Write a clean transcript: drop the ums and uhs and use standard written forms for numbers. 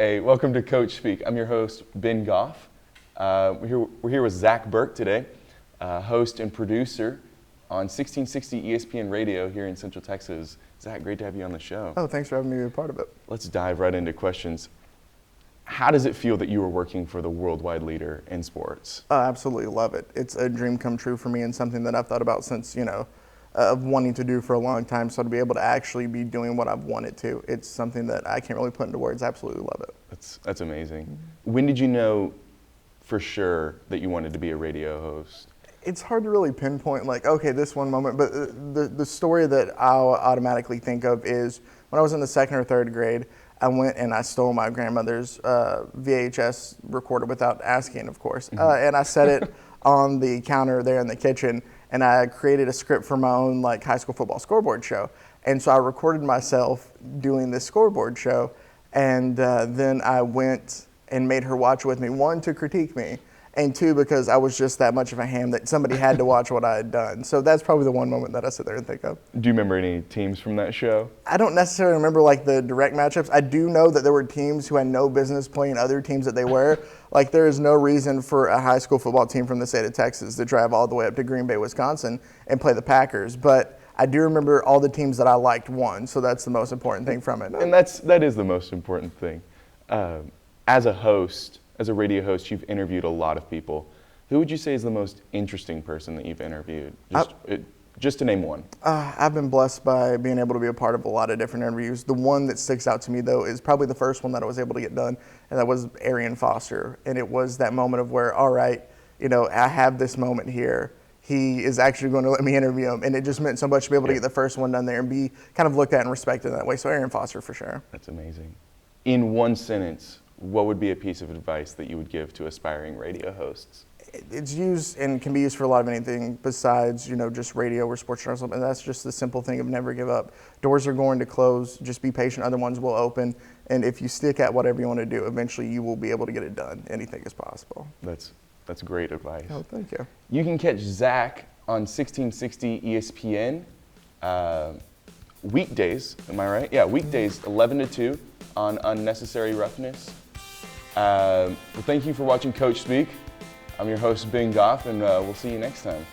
Hey, welcome to Coach Speak. I'm your host, Ben Goff. We're here with Zach Burke today, host and producer on 1660 ESPN Radio here in Central Texas. Zach, great to have you on the show. Oh, thanks for having me be a part of it. Let's dive right into questions. How does it feel that you are working for the worldwide leader in sports? I absolutely love it. It's a dream come true for me and something that I've thought about since, of wanting to do for a long time. So to be able to actually be doing what I've wanted to, it's something that I can't really put into words. Absolutely love it. That's amazing. Mm-hmm. When did you know for sure that you wanted to be a radio host? It's hard to really pinpoint, this one moment, but the story that I'll automatically think of is when I was in the second or third grade, I went and I stole my grandmother's VHS recorder without asking, of course, and I set it on the counter there in the kitchen, and I created a script for my own high school football scoreboard show. And so I recorded myself doing this scoreboard show, and then I went and made her watch with me, one, to critique me, and two, because I was just that much of a ham that somebody had to watch what I had done. So that's probably the one moment that I sit there and think of. Do you remember any teams from that show? I don't necessarily remember the direct matchups. I do know that there were teams who had no business playing other teams that they were. There is no reason for a high school football team from the state of Texas to drive all the way up to Green Bay, Wisconsin and play the Packers. But I do remember all the teams that I liked won, so that's the most important thing from it. And that is the most important thing. As a radio host, you've interviewed a lot of people. Who would you say is the most interesting person that you've interviewed? Just to name one. I've been blessed by being able to be a part of a lot of different interviews. The one that sticks out to me, though, is probably the first one that I was able to get done, and that was Arian Foster. And it was that moment of where, all right, I have this moment here. He is actually going to let me interview him. And it just meant so much to be able to get the first one done there and be kind of looked at and respected that way. So Arian Foster for sure. That's amazing. In one sentence, what would be a piece of advice that you would give to aspiring radio hosts? It's used and can be used for a lot of anything besides, just radio or sports journalism. And that's just the simple thing of never give up. Doors are going to close. Just be patient. Other ones will open. And if you stick at whatever you want to do, eventually you will be able to get it done. Anything is possible. That's great advice. Oh, thank you. You can catch Zach on 1660 ESPN weekdays. Am I right? Yeah, weekdays 11 to 2 on Unnecessary Roughness. Well, thank you for watching Coach Speak. I'm your host, Ben Goff, and we'll see you next time.